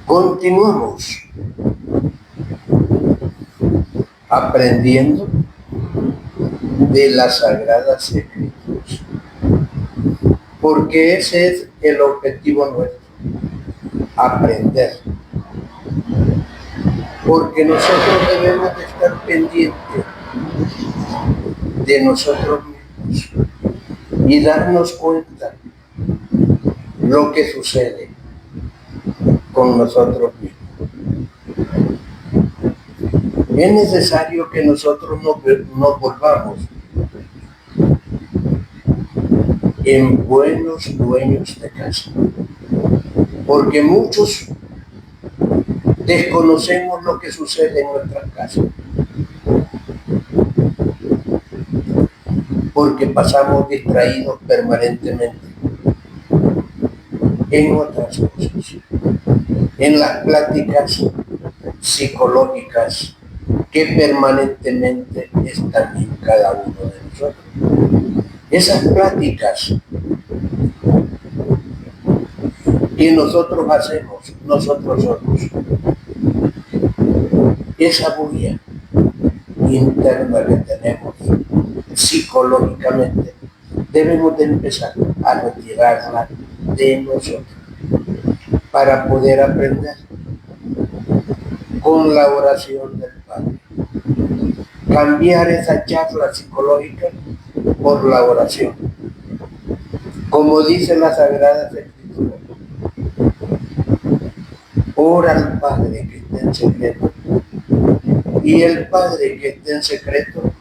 Continuamos aprendiendo de las Sagradas Escrituras, porque ese es el objetivo nuestro, aprender. Porque nosotros debemos de estar pendientes de nosotros mismos y darnos cuenta lo que sucede con nosotros mismos. Es necesario que nosotros nos volvamos en buenos dueños de casa, porque muchos desconocemos lo que sucede en nuestras casas, porque pasamos distraídos permanentemente en otras cosas, en las pláticas psicológicas que permanentemente están en cada uno de nosotros. Esas pláticas que nosotros hacemos, nosotros solos, esa bulla interna que tenemos psicológicamente, debemos de empezar a retirarla de nosotros para poder aprender con la oración del Padre. Cambiar esa charla psicológica por la oración. Como dice la Sagrada Escritura, ora al Padre que está en secreto, y el Padre que está en secreto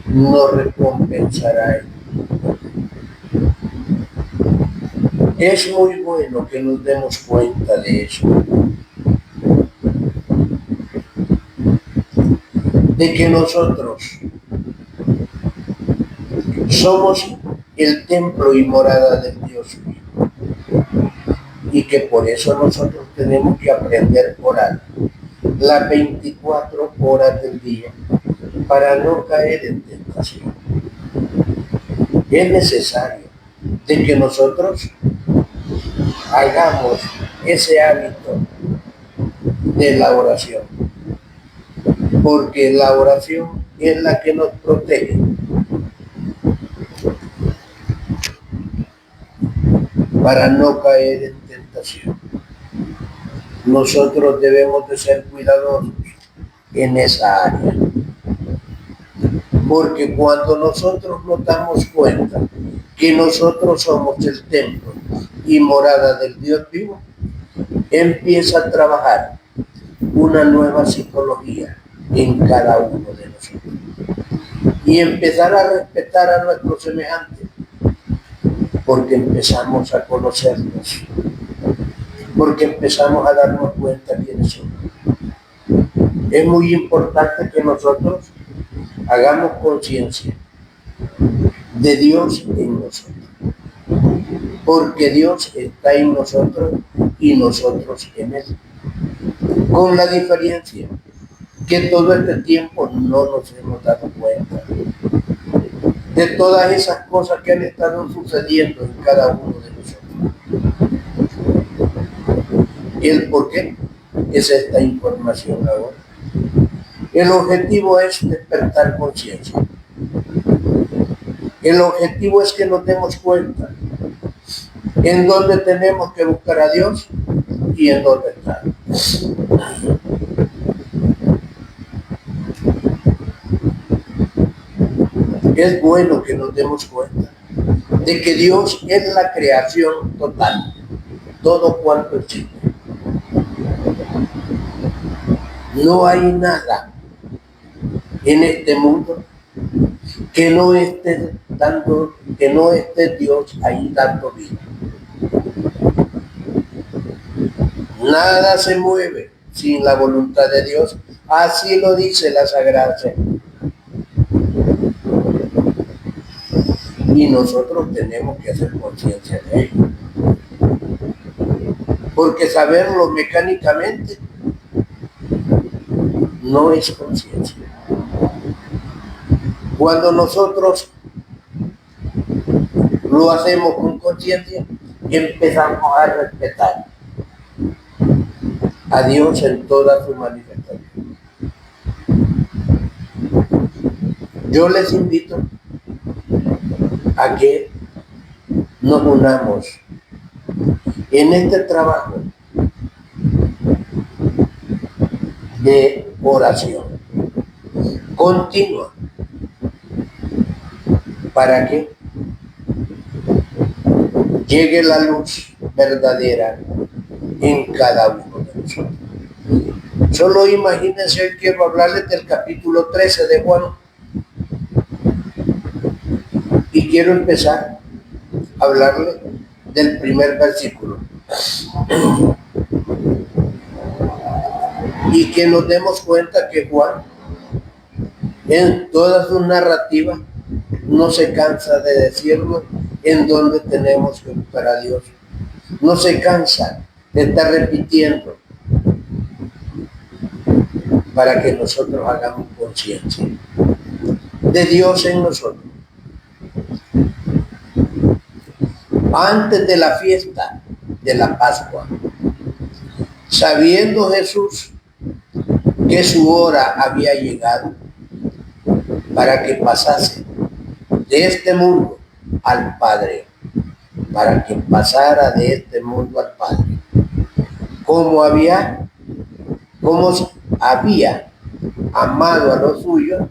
nos recompensará a él. Es muy bueno que nos demos cuenta de eso, de que nosotros somos el templo y morada del Dios vivo, y que por eso nosotros tenemos que aprender a orar las 24 horas del día para no caer en tentación. Es necesario de que nosotros hagamos ese hábito de la oración, porque la oración es la que nos protege para no caer en tentación. Nosotros debemos de ser cuidadosos en esa área, porque cuando nosotros nos damos cuenta que nosotros somos el templo y morada del Dios vivo, empieza a trabajar una nueva psicología en cada uno de nosotros y empezar a respetar a nuestros semejantes, porque empezamos a conocernos, porque empezamos a darnos cuenta quiénes somos. Es muy importante que nosotros hagamos conciencia de Dios en nosotros, porque Dios está en nosotros y nosotros en Él, con la diferencia que todo este tiempo no nos hemos dado cuenta de todas esas cosas que han estado sucediendo en cada uno de nosotros. ¿El por qué? Es esta información ahora. El objetivo es despertar conciencia. El objetivo es que nos demos cuenta en dónde tenemos que buscar a Dios y en dónde está. Es bueno que nos demos cuenta de que Dios es la creación total, todo cuanto existe. No hay nada en este mundo que no esté Dios ahí dando vida. Nada se mueve sin la voluntad de Dios, así lo dice la Sagrada Escritura. Y nosotros tenemos que hacer conciencia de ello, porque saberlo mecánicamente no es conciencia. Cuando nosotros lo hacemos con conciencia, empezamos a respetar a Dios en toda su manifestación. Yo les invito a que nos unamos en este trabajo de oración continua para que llegue la luz verdadera en cada uno de nosotros. Solo imagínense, hoy quiero hablarles del capítulo 13 de Juan y quiero empezar a hablarles del primer versículo y que nos demos cuenta que Juan en toda su narrativa no se cansa de decirnos en dónde tenemos que buscar a Dios. No se cansa de estar repitiendo para que nosotros hagamos conciencia de Dios en nosotros. Antes de la fiesta de la Pascua, sabiendo Jesús que su hora había llegado para que pasase de este mundo al Padre, para que pasara de este mundo al Padre, como había amado a los suyos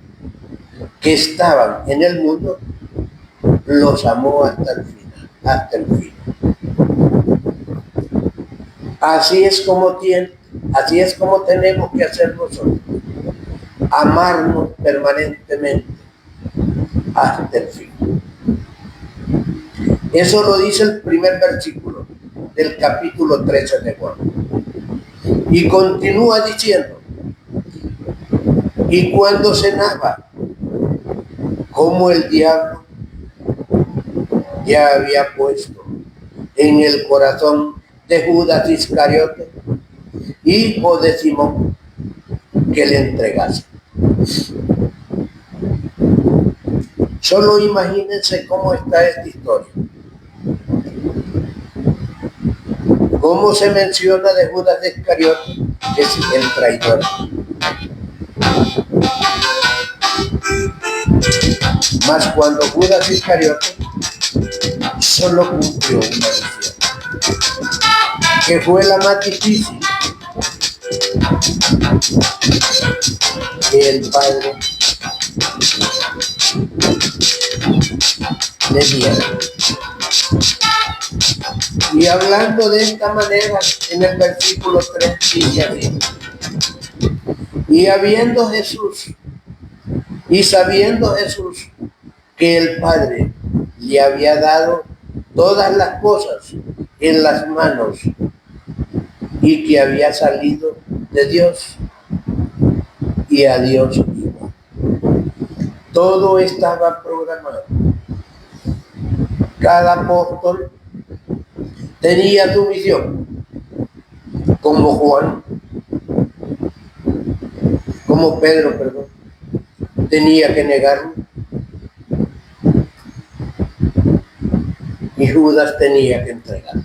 que estaban en el mundo, los amó hasta el final, hasta el fin. Así es como tenemos que hacer nosotros, amarnos permanentemente hasta el fin. Eso lo dice el primer versículo del capítulo 13 de Juan. Y continúa diciendo, y cuando cenaba, como el diablo ya había puesto en el corazón de Judas Iscariote, hijo de Simón, que le entregase. Solo imagínense cómo está esta historia. Cómo se menciona de Judas Iscariote, que es el traidor. Mas cuando Judas Iscariote solo cumplió una misión, que fue la más difícil, que el Padre le diera. Y hablando de esta manera, en el versículo 3 dice así: y sabiendo Jesús que el Padre le había dado todas las cosas en las manos y que había salido de Dios y a Dios iba. Todo estaba programado. Cada apóstol tenía su misión, como Pedro, tenía que negarlo, y Judas tenía que entregarlo.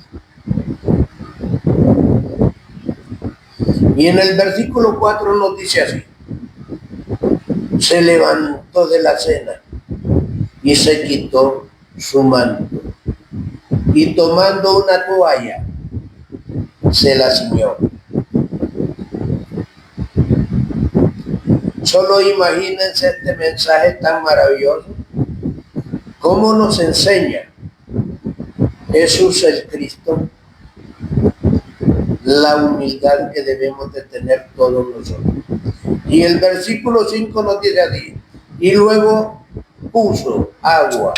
Y en el versículo 4 nos dice así: se levantó de la cena y se quitó su manto, y tomando una toalla se la ciñó. Solo imagínense este mensaje tan maravilloso, cómo nos enseña Jesús el Cristo la humildad que debemos de tener todos nosotros. Y el versículo 5 nos dice así: y luego puso agua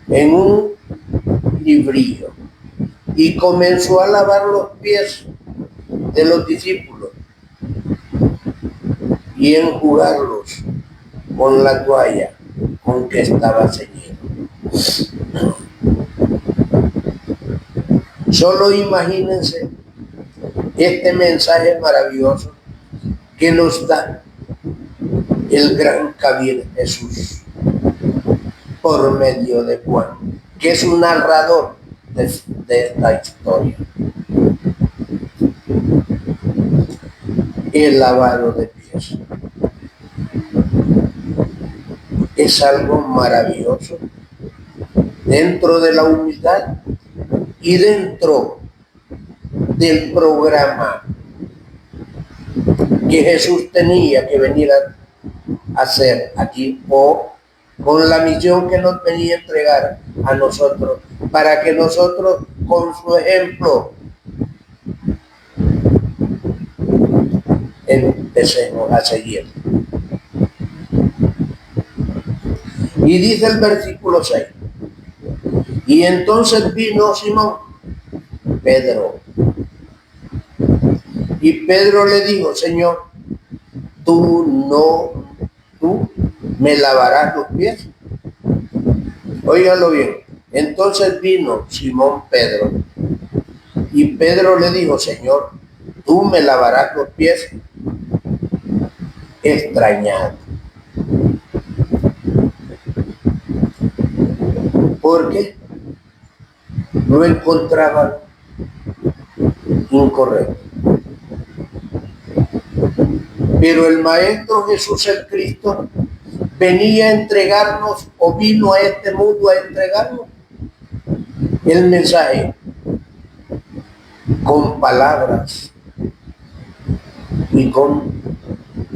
en un librillo y comenzó a lavar los pies de los discípulos y enjugarlos con la toalla con que estaba ceñido. Solo imagínense este mensaje maravilloso que nos da el gran Kabir Jesús por medio de Juan, que es un narrador de esta historia. el lavado de pies. Es algo maravilloso dentro de la humildad y dentro del programa que Jesús tenía que venir a hacer aquí, o con la misión que nos venía a entregar a nosotros, para que nosotros con su ejemplo empecemos a seguir. Y dice el versículo 6, y entonces vino Simón, Pedro, y Pedro le dijo, Señor, tú me lavarás los pies. Óiganlo bien. Entonces vino Simón Pedro, y Pedro le dijo, Señor, tú me lavarás los pies. Extrañado. Porque lo encontraban incorrecto. Pero el Maestro Jesús el Cristo venía a entregarnos, o vino a este mundo a entregarnos el mensaje con palabras y con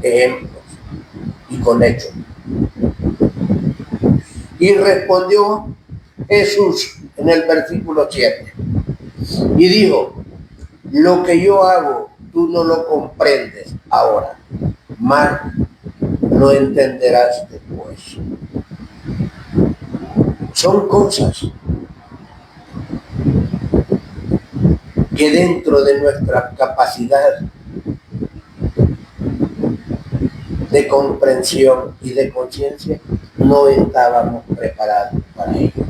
ejemplos y con hechos. Y respondió Jesús en el versículo 7 y dijo, lo que yo hago tú no lo comprendes ahora, mas lo entenderás después. Son cosas que dentro de nuestra capacidad de comprensión y de conciencia no estábamos preparados para ello.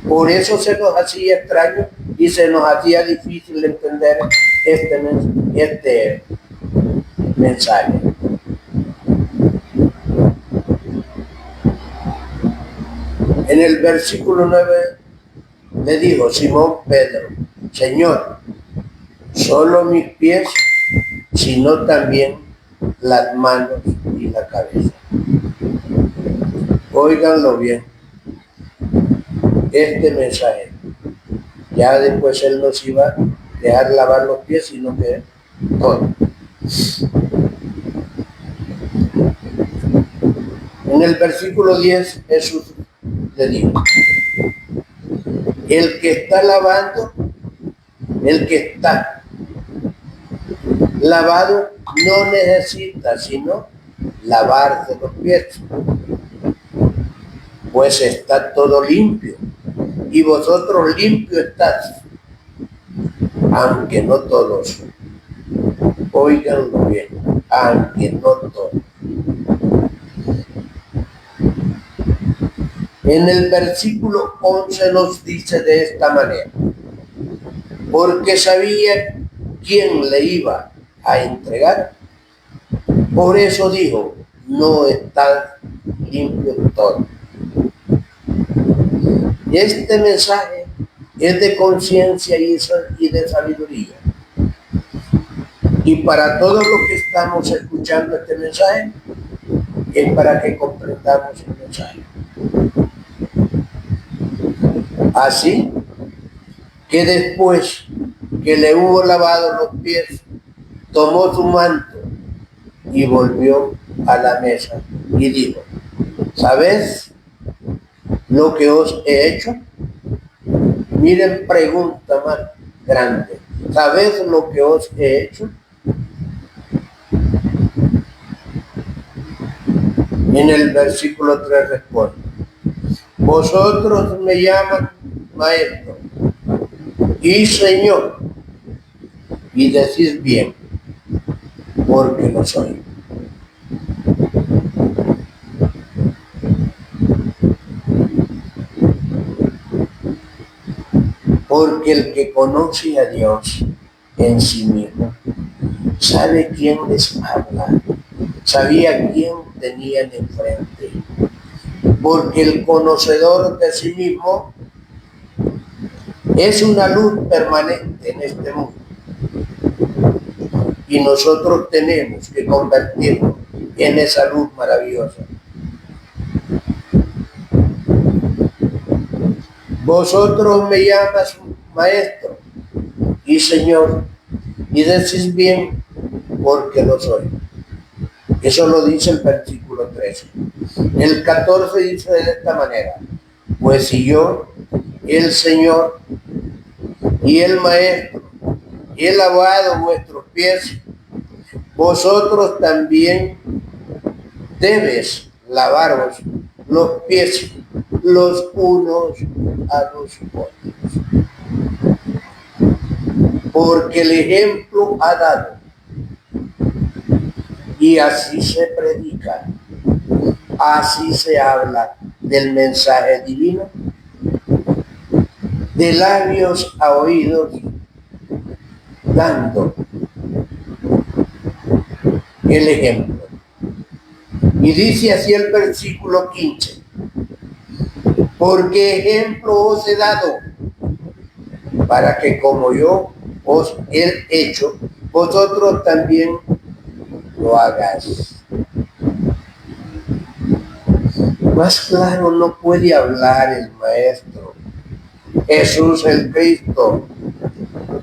Por eso se nos hacía extraño y se nos hacía difícil entender este mensaje. En el versículo 9 le dijo Simón Pedro, Señor, solo mis pies, sino también las manos y la cabeza. Óiganlo bien, este mensaje. Ya después él nos iba a dejar lavar los pies, sino que todo. En el versículo 10 Jesús le dijo, el que está lavando, el que está lavado no necesita sino lavarse los pies, pues está todo limpio y vosotros limpios estáis, aunque no todos. Óiganlo bien, aunque no todos. En el versículo 11 nos dice de esta manera, porque sabía quién le iba a entregar, por eso dijo, no están limpios todos. Este mensaje es de conciencia y de sabiduría. Y para todos los que estamos escuchando este mensaje, es para que comprendamos el mensaje. Así que después que le hubo lavado los pies, tomó su manto y volvió a la mesa y dijo, ¿sabes lo que os he hecho? Miren, pregunta más grande. ¿Sabes lo que os he hecho? En el versículo 3 responde, vosotros me llaman maestro y señor, y decís bien, porque lo soy. Porque el que conoce a Dios en sí mismo, sabe quién les habla, sabía quién tenían enfrente. Porque el conocedor de sí mismo es una luz permanente en este mundo. Y nosotros tenemos que convertirnos en esa luz maravillosa. Vosotros me llamas maestro y señor, y decís bien, porque lo soy. Eso lo dice el versículo 13. El 14 dice de esta manera: pues si yo, el Señor y el Maestro, he lavado vuestros pies, vosotros también debes lavaros los pies los unos a los otros. Porque el ejemplo ha dado, y así se predica, así se habla del mensaje divino, de labios a oídos, dando el ejemplo. Y dice así el versículo 15: porque ejemplo os he dado, para que como yo os he hecho, vosotros también lo hagáis. Más claro no puede hablar el Maestro Jesús el Cristo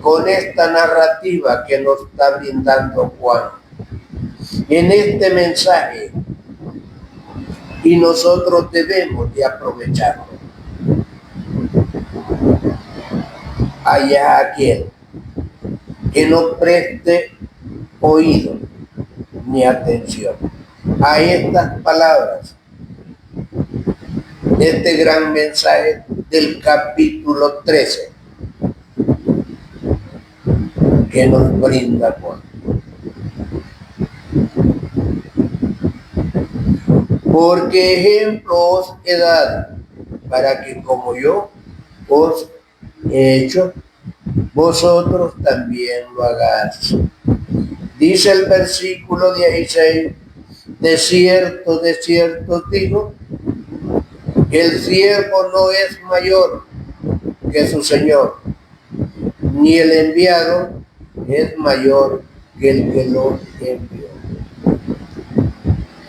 con esta narrativa que nos está brindando Juan en este mensaje, y nosotros debemos de aprovecharlo. Allá aquel que no preste oído ni atención a estas palabras de este gran mensaje del capítulo 13 que nos brinda Juan. Porque ejemplo os he dado, para que como yo os he hecho, vosotros también lo hagáis. Dice el versículo 16: de cierto os digo, que el siervo no es mayor que su Señor, ni el enviado es mayor que el que lo envió.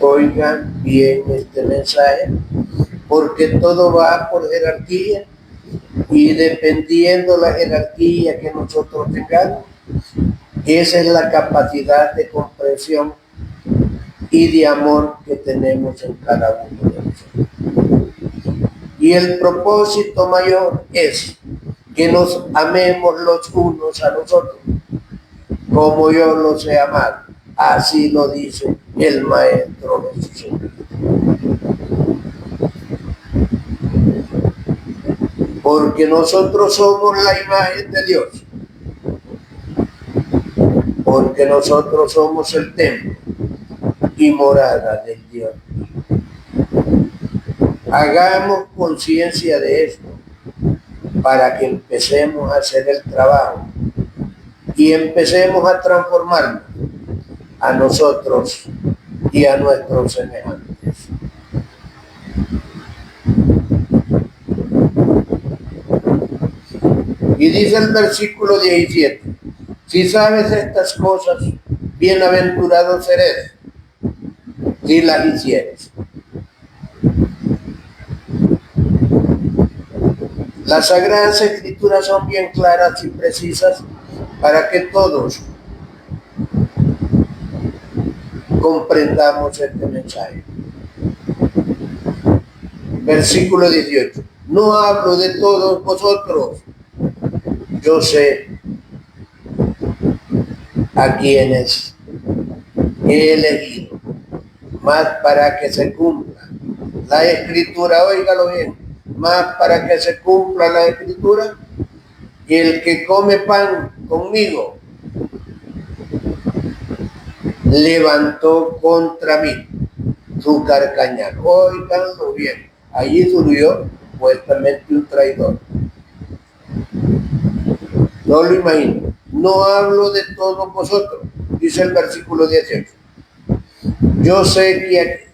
Oigan bien este mensaje, porque todo va por jerarquía, y dependiendo la jerarquía que nosotros tengamos, esa es la capacidad de comprensión y de amor que tenemos en cada uno de nosotros. Y el propósito mayor es que nos amemos los unos a los otros, como yo los he amado. Así lo dice el Maestro Jesús. Porque nosotros somos la imagen de Dios. Porque nosotros somos el templo y morada del Dios. Hagamos conciencia de esto para que empecemos a hacer el trabajo y empecemos a transformarnos a nosotros y a nuestros semejantes. Y dice el versículo 17: si sabes estas cosas, bienaventurado serás si las hicieres. Las Sagradas Escrituras son bien claras y precisas para que todos comprendamos este mensaje. Versículo 18: no hablo de todos vosotros, yo sé a quienes he elegido, más para que se cumpla la Escritura. Óigalo bien: más para que se cumpla la Escritura, y el que come pan conmigo levantó contra mí su carcañal. Óiganlo bien, allí surgió supuestamente un traidor. No lo imagino. No hablo de todos vosotros, dice el versículo 18. Yo sé que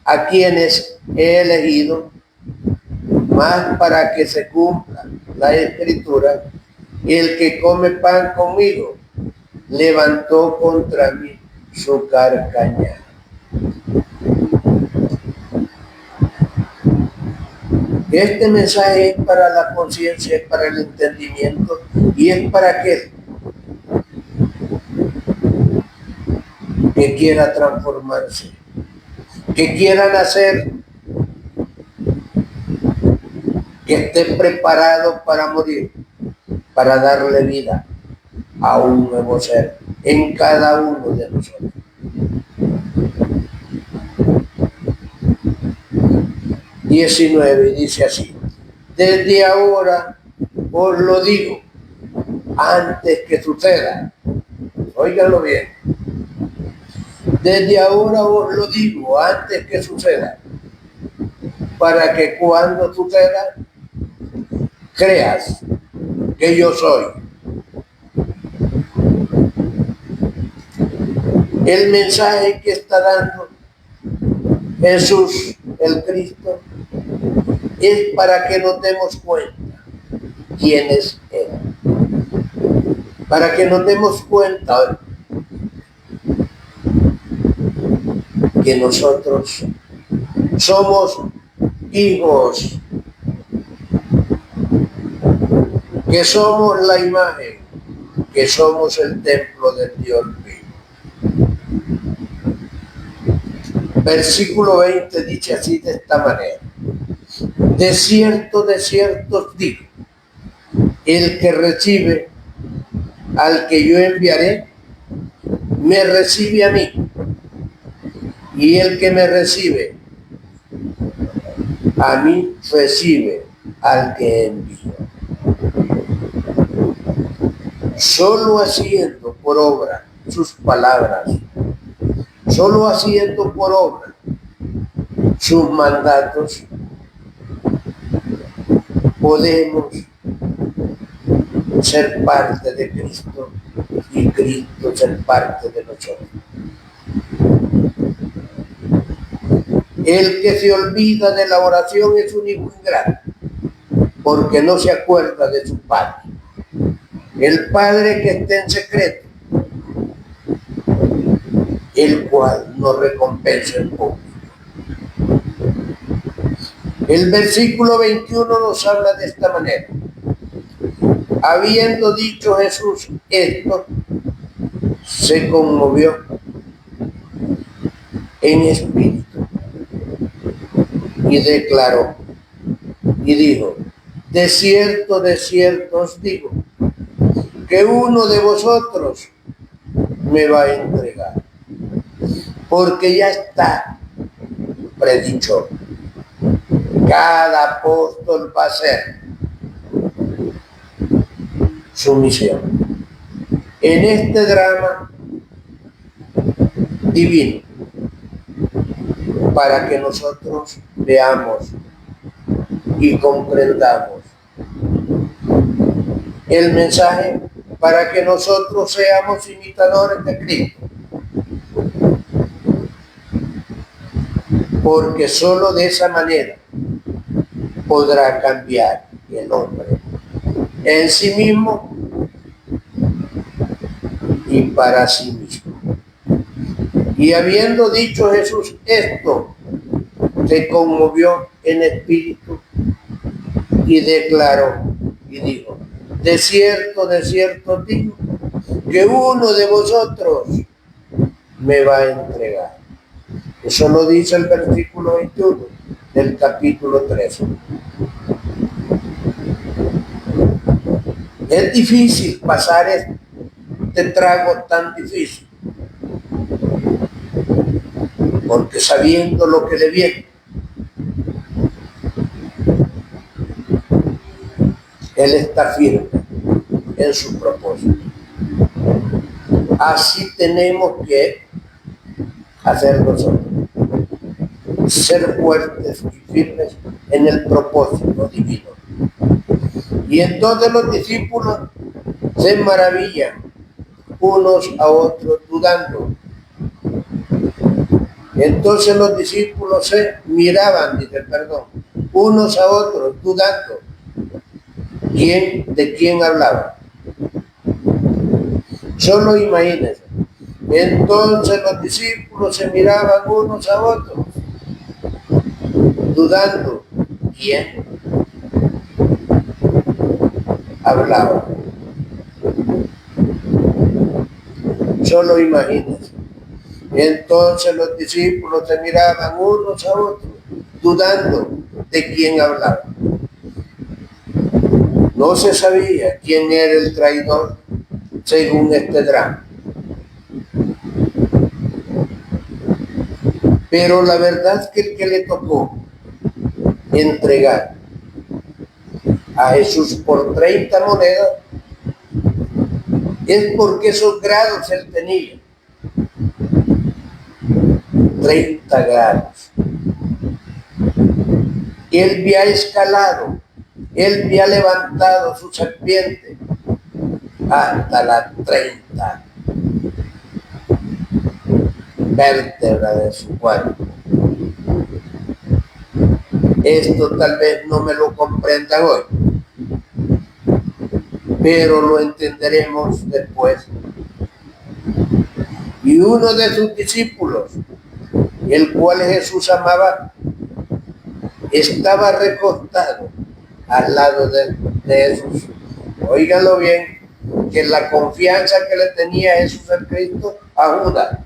a quienes he elegido, más para que se cumpla la Escritura, el que come pan conmigo levantó contra mí su carcaña. Este mensaje es para la conciencia, es para el entendimiento y es para aquel que quiera transformarse, que quiera nacer, que esté preparado para morir, para darle vida a un nuevo ser en cada uno de nosotros. Dice así: desde ahora os lo digo, antes que suceda. Óiganlo bien. Desde ahora os lo digo, antes que suceda, para que cuando suceda, creas que yo soy. El mensaje que está dando Jesús, el Cristo, es para que nos demos cuenta quién es Él. Para que nos demos cuenta que nosotros somos hijos, que somos la imagen, que somos el templo del Dios vivo. Versículo 20 dice así, de esta manera: de cierto os digo, el que recibe al que yo enviaré, me recibe a mí, y el que me recibe a mí, recibe al que envío. Solo haciendo por obra sus palabras, solo haciendo por obra sus mandatos, podemos ser parte de Cristo y Cristo ser parte de nosotros. El que se olvida de la oración es un hijo ingrato, porque no se acuerda de su Padre. El Padre que está en secreto, el cual nos recompensa en público. El versículo 21 nos habla de esta manera: habiendo dicho Jesús esto, se conmovió en espíritu y declaró y dijo: de cierto os digo, que uno de vosotros me va a entregar, porque ya está predicho. Cada apóstol va a hacer su misión en este drama divino, para que nosotros veamos y comprendamos el mensaje, para que nosotros seamos imitadores de Cristo, porque solo de esa manera podrá cambiar el hombre en sí mismo y para sí mismo. Y habiendo dicho Jesús esto, se conmovió en espíritu y declaró y dijo: de cierto os digo, que uno de vosotros me va a entregar. Eso lo dice el versículo 21 del capítulo 13. Es difícil pasar este trago tan difícil, porque sabiendo lo que le viene, él está firme en su propósito. Así tenemos que hacer nosotros, ser fuertes y firmes en el propósito divino. Y entonces los discípulos se maravillan unos a otros dudando. Entonces los discípulos se miraban, unos a otros dudando. ¿De quién hablaba? Solo imagínense. Entonces los discípulos se miraban unos a otros, dudando quién hablaba. Solo imagínense. Entonces los discípulos se miraban unos a otros, dudando de quién hablaba. No se sabía quién era el traidor según este drama. Pero la verdad es que el que le tocó entregar a Jesús por 30 monedas es porque esos grados él tenía. 30 grados. Él había escalado, él había levantado su serpiente hasta la 30 vértebra de su cuerpo. Esto tal vez no me lo comprendan hoy, pero lo entenderemos después. Y uno de sus discípulos, el cual Jesús amaba, estaba recostado al lado de Jesús. Óiganlo bien, que la confianza que le tenía Jesús en Cristo a Judas.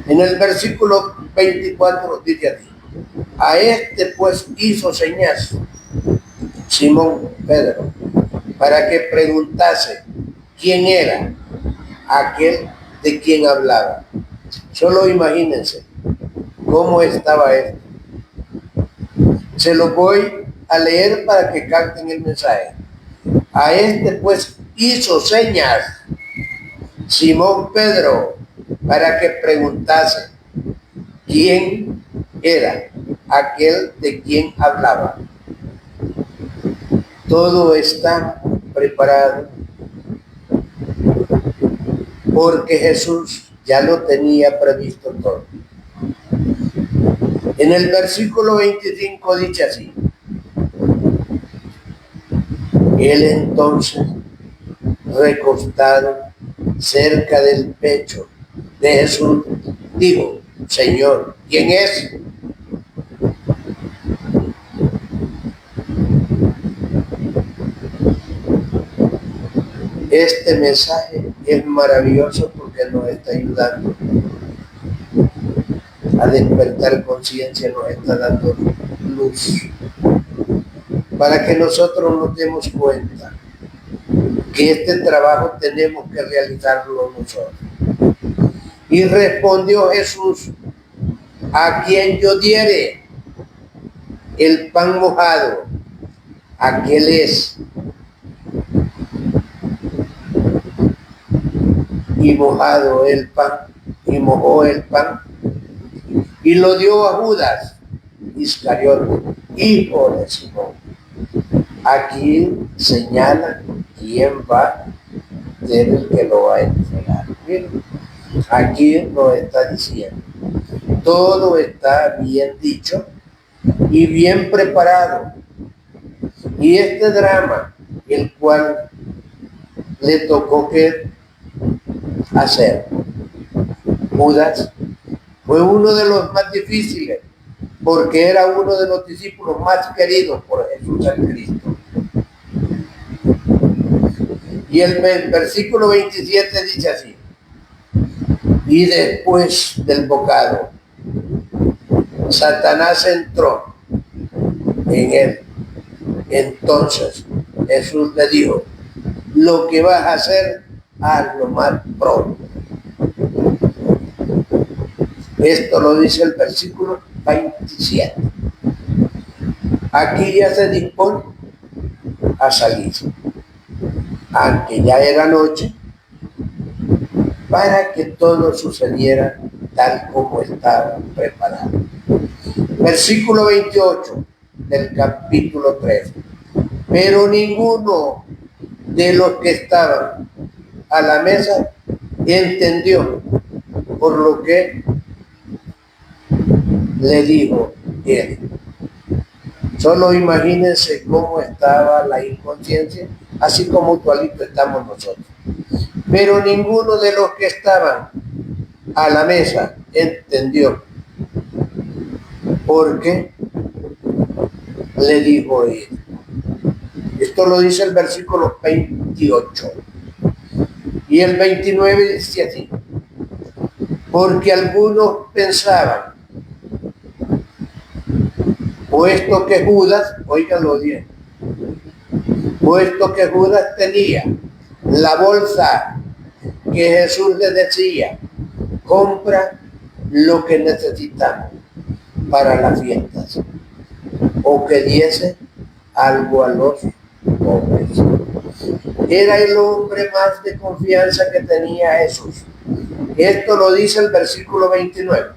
En el versículo 24 dice así: a este pues hizo señas Simón Pedro para que preguntase quién era aquel de quien hablaba. Solo imagínense cómo estaba esto. Se lo voy a leer para que capten el mensaje. A este pues hizo señas Simón Pedro para que preguntase quién era aquel de quien hablaba. Todo está preparado porque Jesús ya lo tenía previsto todo. En el versículo 25 dice así: él entonces, recostado cerca del pecho de Jesús, dijo: Señor, ¿quién es? Este mensaje es maravilloso porque nos está ayudando a despertar conciencia, nos está dando luz para que nosotros nos demos cuenta que este trabajo tenemos que realizarlo nosotros. Y respondió Jesús: a quien yo diere el pan mojado, aquel es. Y mojado el pan, y mojó el pan, y lo dio a Judas Iscariote, hijo de Simón. Aquí señala quién va a ser el que lo va a entregar. Miren, aquí nos está diciendo, todo está bien dicho y bien preparado. Y este drama, el cual le tocó que hacer Judas, fue uno de los más difíciles, porque era uno de los discípulos más queridos por Jesús el Cristo. Y el versículo 27 dice así: y después del bocado, Satanás entró en él. Entonces Jesús le dijo: lo que vas a hacer, hazlo más pronto. Esto lo dice el versículo 27. Aquí ya se dispone a salir, aunque ya era noche, para que todo sucediera tal como estaba preparado. Versículo 28 del capítulo 3. Pero ninguno de los que estaban a la mesa entendió, por lo que le dijo él. Solo imagínense cómo estaba la inconsciencia así como igualito estamos nosotros. Pero ninguno de los que estaban a la mesa entendió, porque le dijo él. Esto lo dice el versículo 28. Y el 29 dice así: porque algunos pensaban, puesto que Judas, óiganlo bien, puesto que Judas tenía la bolsa que Jesús le decía, compra lo que necesitamos para las fiestas, o que diese algo a los pobres. Era el hombre más de confianza que tenía Jesús. Esto lo dice el versículo 29,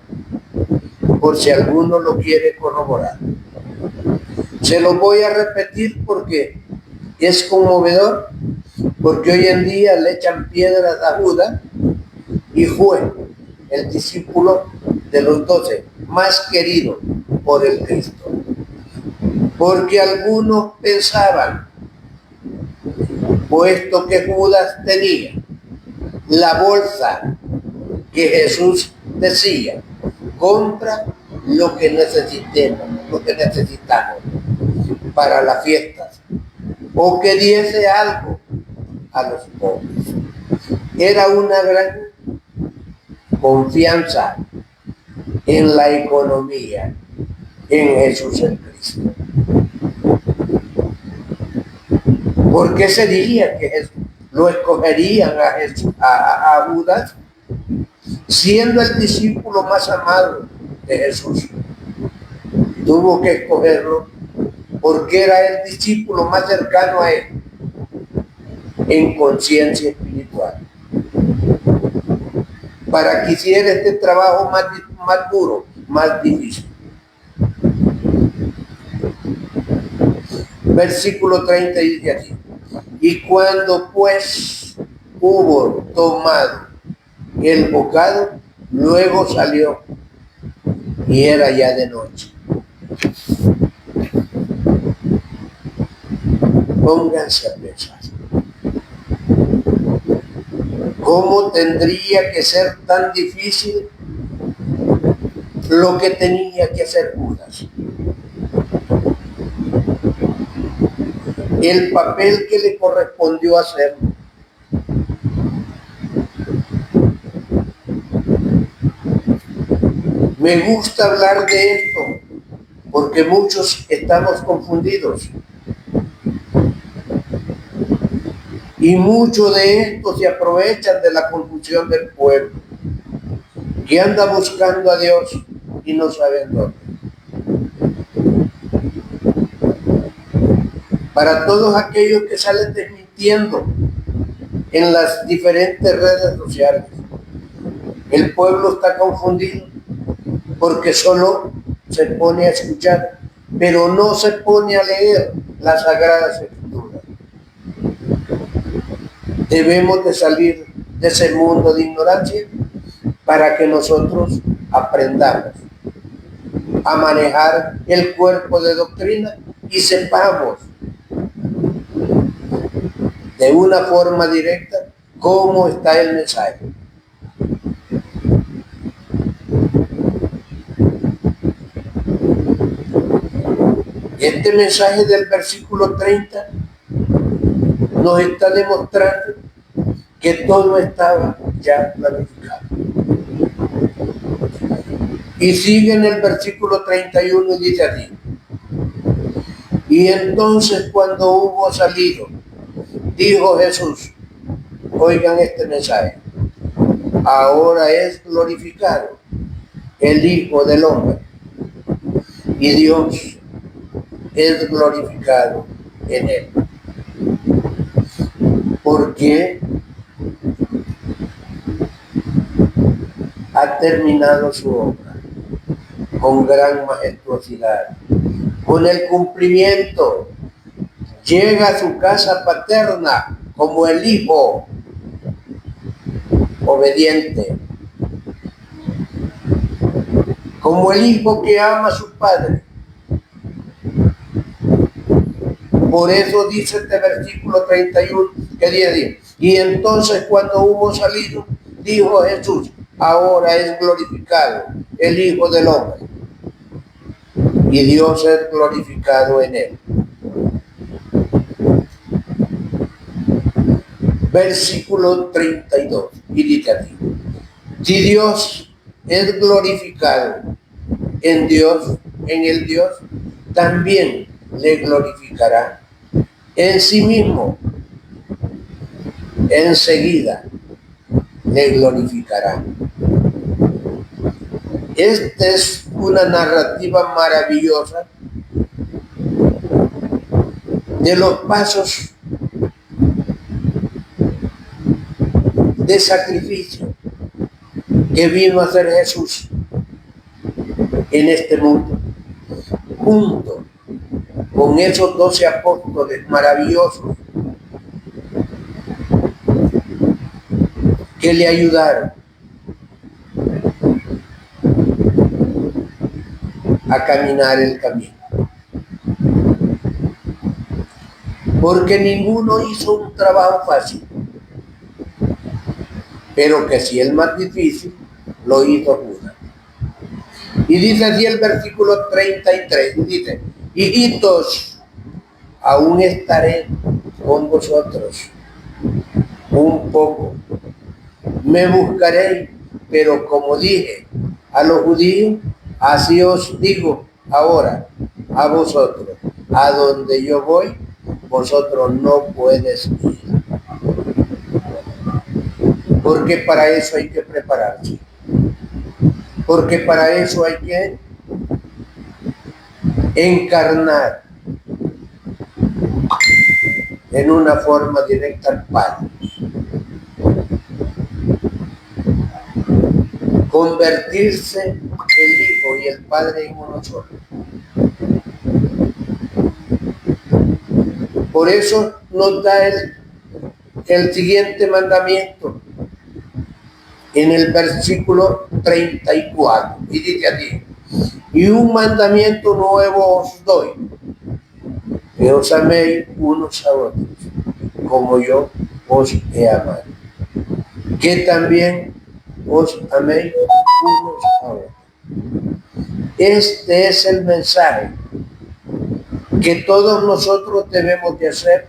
por si alguno lo quiere corroborar. Se lo voy a repetir porque es conmovedor, porque hoy en día le echan piedras a Judas, y fue el discípulo de los 12 más querido por el Cristo. Porque algunos pensaban, puesto que Judas tenía la bolsa que Jesús decía, compra lo que necesitamos para las fiestas, o que diese algo a los pobres. Era una gran confianza en la economía, en Jesús el Cristo. ¿Por qué sería que lo escogerían a Judas, siendo el discípulo más amado de Jesús? Tuvo que escogerlo porque era el discípulo más cercano a él en conciencia espiritual, para que hiciera este trabajo más duro, más difícil. Versículo 30 dice así: y cuando pues hubo tomado el bocado, luego salió, y era ya de noche. Pónganse a pensar, ¿cómo tendría que ser tan difícil lo que tenía que hacer Judas? El papel que le correspondió hacer. Me gusta hablar de esto porque muchos estamos confundidos. Y muchos de estos se aprovechan de la confusión del pueblo, que anda buscando a Dios y no saben dónde. Para todos aquellos que salen desmintiendo en las diferentes redes sociales, el pueblo está confundido porque solo se pone a escuchar, pero no se pone a leer las Sagradas Escrituras. Debemos de salir de ese mundo de ignorancia para que nosotros aprendamos a manejar el cuerpo de doctrina y sepamos de una forma directa cómo está el mensaje. Este mensaje del versículo 30 nos está demostrando que todo estaba ya planificado. Y sigue en el versículo 31 y dice así: y entonces cuando hubo salido, dijo Jesús, oigan este mensaje, ahora es glorificado el Hijo del Hombre y Dios es glorificado en él. Porque ha terminado su obra con gran majestuosidad, con el cumplimiento. Llega a su casa paterna como el hijo obediente, como el hijo que ama a su padre. Por eso dice este versículo 31 que dice, y entonces cuando hubo salido, dijo Jesús, ahora es glorificado el Hijo del Hombre, y Dios es glorificado en él. Versículo 32, y dice así, si Dios es glorificado en Dios, en el Dios, también le glorificará en sí mismo. Enseguida le glorificará. Esta es una narrativa maravillosa de los pasos de sacrificio que vino a hacer Jesús en este mundo, junto con esos 12 apóstoles maravillosos que le ayudaron a caminar el camino. Porque ninguno hizo un trabajo fácil, pero que si el más difícil lo hizo Judas. Y dice así el versículo 33, dice, hijitos, aún estaré con vosotros un poco. Me buscaréis, pero como dije a los judíos, así os digo ahora a vosotros, a donde yo voy, vosotros no puedes ir. Porque para eso hay que prepararse. Porque para eso hay que encarnar en una forma directa al Padre. Convertirse el Hijo y el Padre en uno solo. Por eso nos da el siguiente mandamiento en el versículo 34. Y dice así, y un mandamiento nuevo os doy, que os améis unos a otros, como yo os he amado. Que también os améis unos a otros. Este es el mensaje que todos nosotros debemos de hacer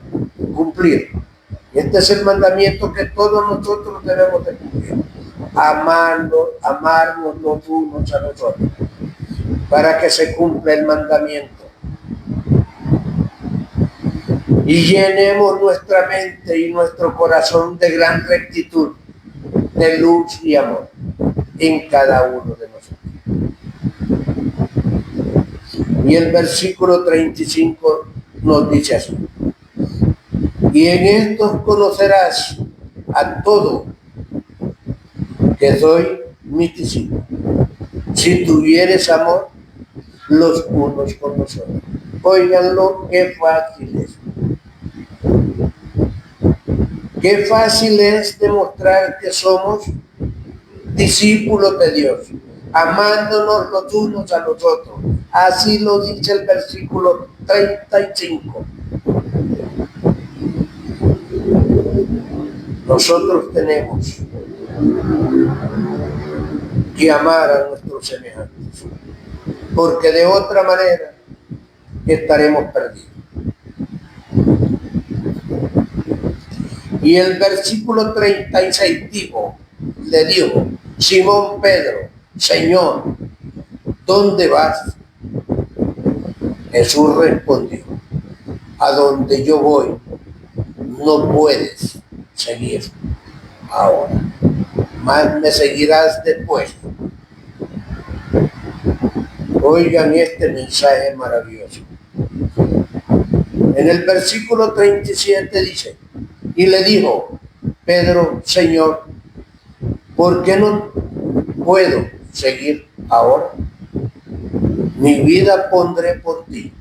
cumplir. Este es el mandamiento que todos nosotros debemos de cumplir. Amarnos los unos a los otros, para que se cumpla el mandamiento. Y llenemos nuestra mente y nuestro corazón de gran rectitud, de luz y amor en cada uno de nosotros. Y el versículo 35 nos dice así, y en estos conocerás a todo que soy mi discípulo, si tuvieres amor los unos con los otros. Óiganlo, qué fácil es. Qué fácil es demostrar que somos discípulos de Dios, amándonos los unos a los otros. Así lo dice el versículo 35. Nosotros tenemos que amar a nuestros semejantes, porque de otra manera estaremos perdidos. Y el versículo 36 le dijo, Simón Pedro, Señor, ¿dónde vas? Jesús respondió, a donde yo voy, no puedes seguir ahora, mas me seguirás después. Oigan este mensaje maravilloso. En el versículo 37 dice, y le dijo, Pedro, Señor, ¿por qué no puedo seguir ahora? Mi vida pondré por ti.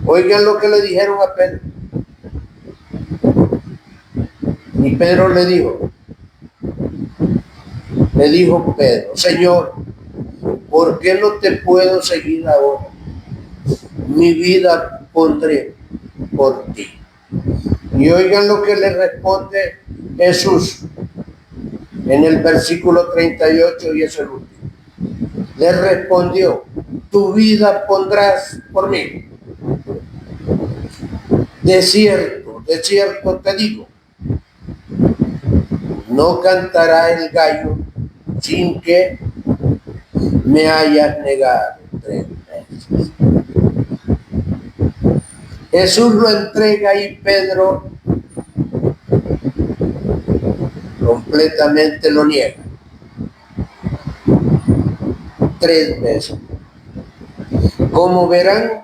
Oigan lo que le dijeron a Pedro. Y Pedro le dijo Pedro, Señor, ¿por qué no te puedo seguir ahora? mi vida pondré por ti. Y oigan lo que le responde Jesús en el versículo 38, y es el último. Le respondió, tu vida pondrás por mí. De cierto te digo, no cantará el gallo sin que me hayas negado 3 veces. Jesús lo entrega y Pedro completamente lo niega 3 veces. Como verán,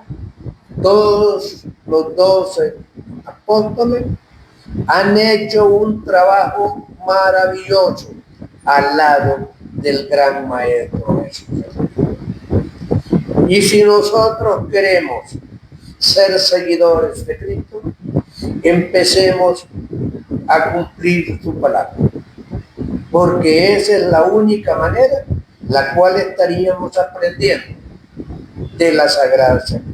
todos los 12 apóstoles han hecho un trabajo maravilloso al lado del gran maestro Jesús. Y si nosotros queremos ser seguidores de Cristo, empecemos a cumplir su palabra, porque esa es la única manera la cual estaríamos aprendiendo de las Sagradas Escrituras.